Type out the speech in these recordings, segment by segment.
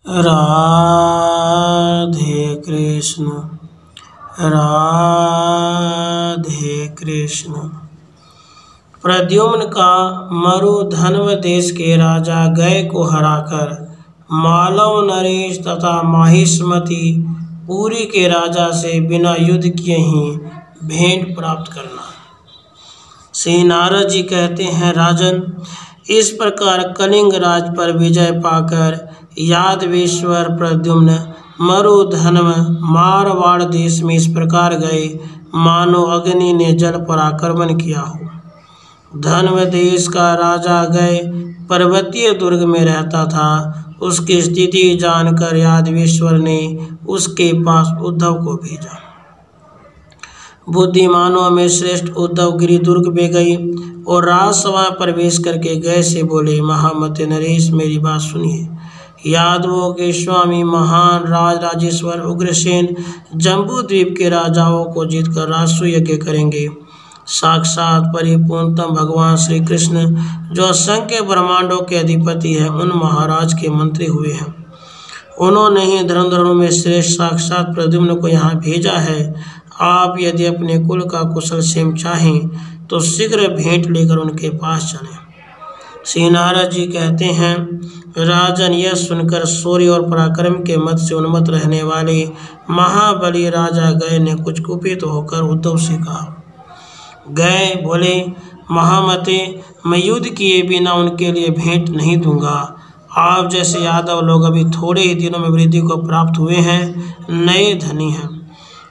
राधे कृष्ण राधे कृष्ण। प्रद्युम्न का मरुधन्व देश के राजा गय को हराकर मालव नरेश तथा माहिष्मति पुरी के राजा से बिना युद्ध किए ही भेंट प्राप्त करना। श्री नारद जी कहते हैं, राजन, इस प्रकार कलिंग राज पर विजय पाकर यादवेश्वर प्रद्युम्न मरुधन्व मारवाड़ देश में इस प्रकार गए मानो अग्नि ने जल पर आक्रमण किया हो। धन्व देश का राजा गए पर्वतीय दुर्ग में रहता था। उसकी स्थिति जानकर यादवेश्वर ने उसके पास उद्धव को भेजा। बुद्धिमानों में श्रेष्ठ उद्धव गिरि दुर्ग में गई और राजसभा प्रवेश करके गए से बोले, महामते नरेश, मेरी बात सुनिए। यादवों के स्वामी महान राजेश्वर उग्रसेन जम्बू द्वीप के राजाओं को जीतकर राजसूय यज्ञ करेंगे। साक्षात परिपूर्णतम भगवान श्री कृष्ण जो असंख्य ब्रह्मांडों के अधिपति है, उन महाराज के मंत्री हुए हैं। उन्होंने ही धर्मधर्मों में श्रेष्ठ साक्षात प्रद्युम्न को यहाँ भेजा है। आप यदि अपने कुल का कुशल क्षेम चाहें तो शीघ्र भेंट लेकर उनके पास चलें। श्री नारद जी कहते हैं, राजन, यह सुनकर शौर्य और पराक्रम के मत से उन्मत्त रहने वाले महाबली राजा गय ने कुछ कुपित होकर उद्धव से कहा। गए बोले, महामते, मैं युद्ध किए बिना उनके लिए भेंट नहीं दूंगा। आप जैसे यादव लोग अभी थोड़े ही दिनों में वृद्धि को प्राप्त हुए हैं, नए धनी हैं।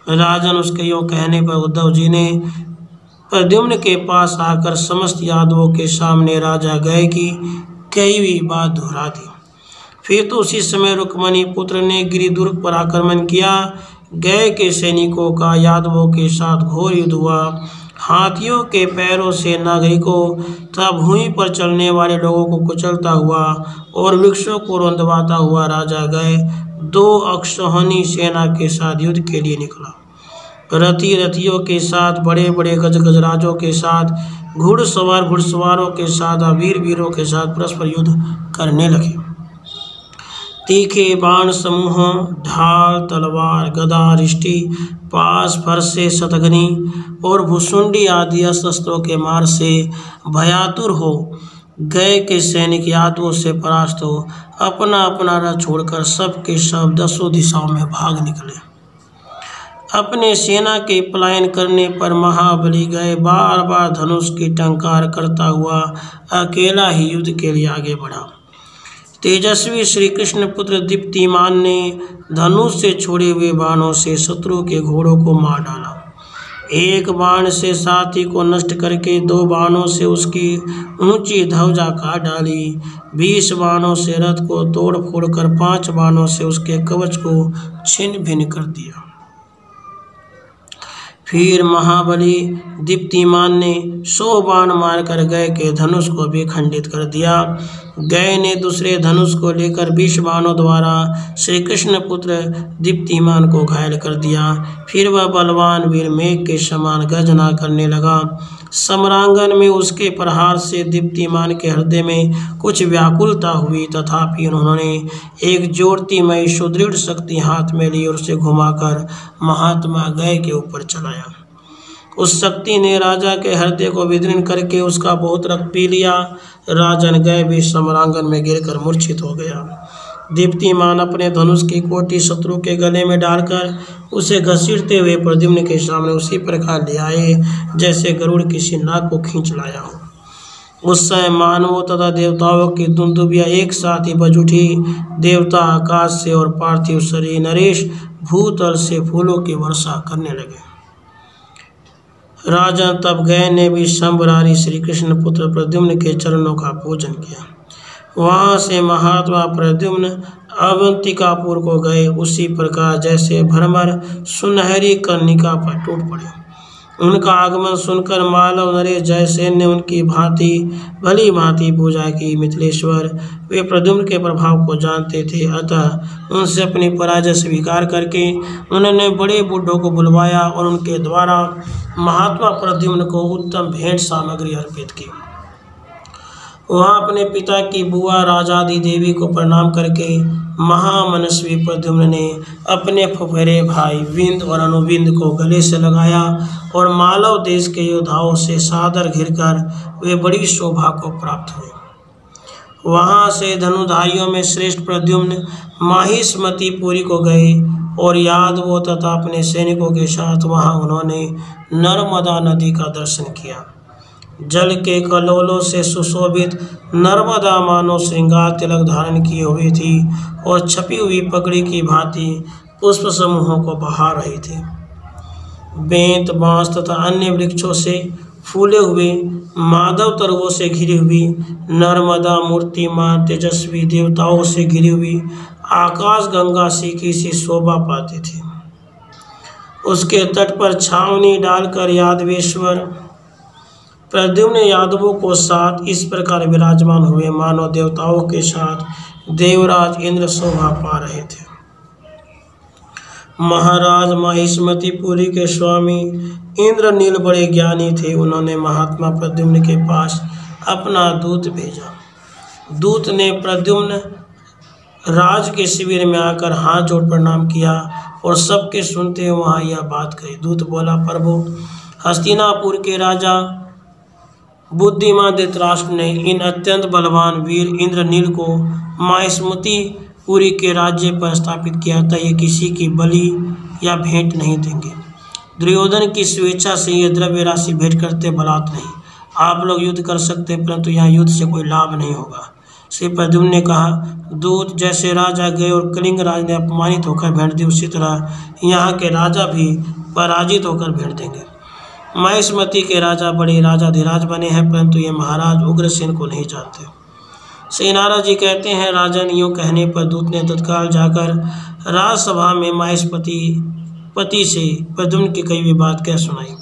राजन, उसके योग कहने पर उद्धव जी ने प्रद्युम्न के पास आकर समस्त यादवों के सामने राजा गय की कई हुई बात दोहरा दी। फिर तो उसी समय रुक्मणी पुत्र ने गिरिदुर्ग पर आक्रमण किया। गय के सैनिकों का यादवों के साथ घोर युद्ध हुआ। हाथियों के पैरों से नागरिकों तथा भूमि पर चलने वाले लोगों को कुचलता हुआ और वृक्षों को रौंदवाता हुआ राजा गय 2 अक्षौहिणी सेना के साथ युद्ध के लिए निकला। रथियों के साथ, बड़े बड़े गजराजों के साथ, घुड़सवारों के साथ, वीरों के साथ परस्पर युद्ध करने लगे। तीखे बाण समूहों, ढाल, तलवार, गदा, रिष्टि, पास, फरसे, शतघ्नी और भुसुंडी आदि अस्त्रों के मार से भयातुर हो गए के सैनिक यादवों से परास्त हो अपना अपना रथ छोड़कर सबके सब 10 दिशाओं में भाग निकले। अपने सेना के पलायन करने पर महाबली गए बार बार धनुष की टंकार करता हुआ अकेला ही युद्ध के लिए आगे बढ़ा। तेजस्वी श्री कृष्ण पुत्र दीप्तिमान ने धनुष से छोड़े हुए बाणों से शत्रु के घोड़ों को मार डाला। एक बाण से साथी को नष्ट करके 2 बाणों से उसकी ऊंची ध्वजा काट डाली। 20 बाणों से रथ को तोड़ फोड़ कर 5 बाणों से उसके कवच को छिन्न भिन्न कर दिया। फिर महाबली दीप्तिमान ने 100 बाण मारकर गय के धनुष को भी खंडित कर दिया। गय ने दूसरे धनुष को लेकर 20 बाणों द्वारा श्री कृष्ण पुत्र दीप्तिमान को घायल कर दिया। फिर वह बलवान वीर मेघ के समान गर्जना करने लगा। समरांगन में उसके प्रहार से दीप्तिमान के हृदय में कुछ व्याकुलता हुई, तथापि उन्होंने एक ज्योतिमय सुदृढ़ शक्ति हाथ में ली और उसे घुमाकर महात्मा गय के ऊपर चलाया। उस शक्ति ने राजा के हृदय को विदीर्ण करके उसका बहुत रक्त पी लिया। राजन गय भी समरांगन में गिरकर मूर्छित हो गया। दीप्तिमान अपने धनुष की कोटि शत्रु के गले में डालकर उसे घसीटते हुए प्रद्युम्न के सामने उसी प्रकार ले आए जैसे गरुड़ किसी नाग को खींच लाया हो। उस समय मानवों तथा देवताओं की दुंदुभियां एक साथ ही बज उठी। देवता आकाश से और पार्थिव शरीर नरेश भूतल से फूलों की वर्षा करने लगे। राजा तब गय ने भी शंभरारी श्री कृष्ण पुत्र प्रद्युम्न के चरणों का पूजन किया। वहाँ से महात्मा प्रद्युम्न अवंतिकापुर को गए, उसी प्रकार जैसे भ्रमर सुनहरी कर्णिका पर टूट पड़े। उनका आगमन सुनकर मालव नरेश जयसेन ने उनकी भली भांति पूजा की। मिथिलेश्वर वे प्रद्युम्न के प्रभाव को जानते थे, अतः उनसे अपनी पराजय स्वीकार करके उन्होंने बड़े बूढ़ों को बुलवाया और उनके द्वारा महात्मा प्रद्युम्न को उत्तम भेंट सामग्री अर्पित की। वहाँ अपने पिता की बुआ राजादी देवी को प्रणाम करके महामनस्वी प्रद्युम्न ने अपने फुफेरे भाई विंद और अनुविंद को गले से लगाया और मालव देश के योद्धाओं से सादर घिरकर वे बड़ी शोभा को प्राप्त हुए। वहां से धनुधारियों में श्रेष्ठ प्रद्युम्न माहिष्मतीपुरी को गए और यादवों तथा अपने सैनिकों के साथ वहां उन्होंने नर्मदा नदी का दर्शन किया। जल के कलोलों से सुशोभित नर्मदा मानो श्रृंगार तिलक धारण किए हुई थी और छपी हुई पगड़ी की भांति पुष्प समूहों को बहा रही थी। बेंत, बांस तथा अन्य वृक्षों से फूले हुए माधव तरुओं से घिरी हुई नर्मदा मूर्तिमान तेजस्वी देवताओं से घिरी हुई आकाश गंगा की सी शोभा पाती थी। उसके तट पर छावनी डालकर यादवेश्वर प्रद्युम्न यादवों को साथ इस प्रकार विराजमान हुए मानव देवताओं के साथ देवराज इंद्र शोभा पा रहे थे। महाराज माहिष्मतीपुरी के स्वामी इंद्रनील बड़े ज्ञानी थे। उन्होंने महात्मा प्रद्युम्न के पास अपना दूत भेजा। दूत ने प्रद्युम्न राज के शिविर में आकर हाथ जोड़ प्रणाम किया और सबके सुनते वहां यह बात कही। दूत बोला, प्रभु, हस्तिनापुर के राजा बुद्धिमान धृतराष्ट्र ने इन अत्यंत बलवान वीर इंद्रनील को माहिष्मतीपुरी के राज्य पर स्थापित किया था। ये किसी की बलि या भेंट नहीं देंगे। दुर्योधन की स्वेच्छा से ये द्रव्य राशि भेंट करते बलात् नहीं। आप लोग युद्ध कर सकते, परंतु यहाँ युद्ध से कोई लाभ नहीं होगा। श्री प्रद्युम्न ने कहा, दूत जैसे राजा गए और कलिंग राज ने अपमानित होकर भेंट दी, उसी तरह यहाँ के राजा भी पराजित होकर भेंट देंगे। माहिष्मती के राजा बड़े राजाधिराज बने हैं, परंतु ये महाराज उग्रसेन को नहीं जानते। श्री नारद जी कहते हैं, राजन यूँ कहने पर दूत ने तत्काल जाकर राजसभा में माहिष्मती से प्रद्युम्न की कई हुई बात कह सुनाई।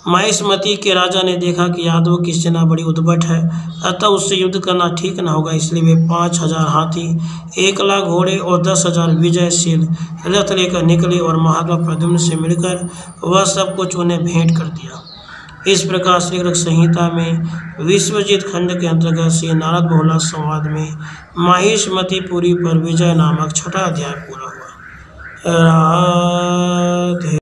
माहिष्मती के राजा ने देखा कि यादवों की सेना बड़ी उद्भट है, अतः उससे युद्ध करना ठीक न होगा। इसलिए वे 5000 हाथी, 1,00,000 घोड़े और 10,000 विजयशील रथ लेकर निकले और महात्मा प्रद्युम्न से मिलकर वह सब कुछ उन्हें भेंट कर दिया। इस प्रकार श्रीगृह संहिता में विश्वजित खंड के अंतर्गत श्री नारद बहुला संवाद में माहिष्मतीपुरी पर विजय नामक 6वां अध्याय पूरा हुआ। राधे।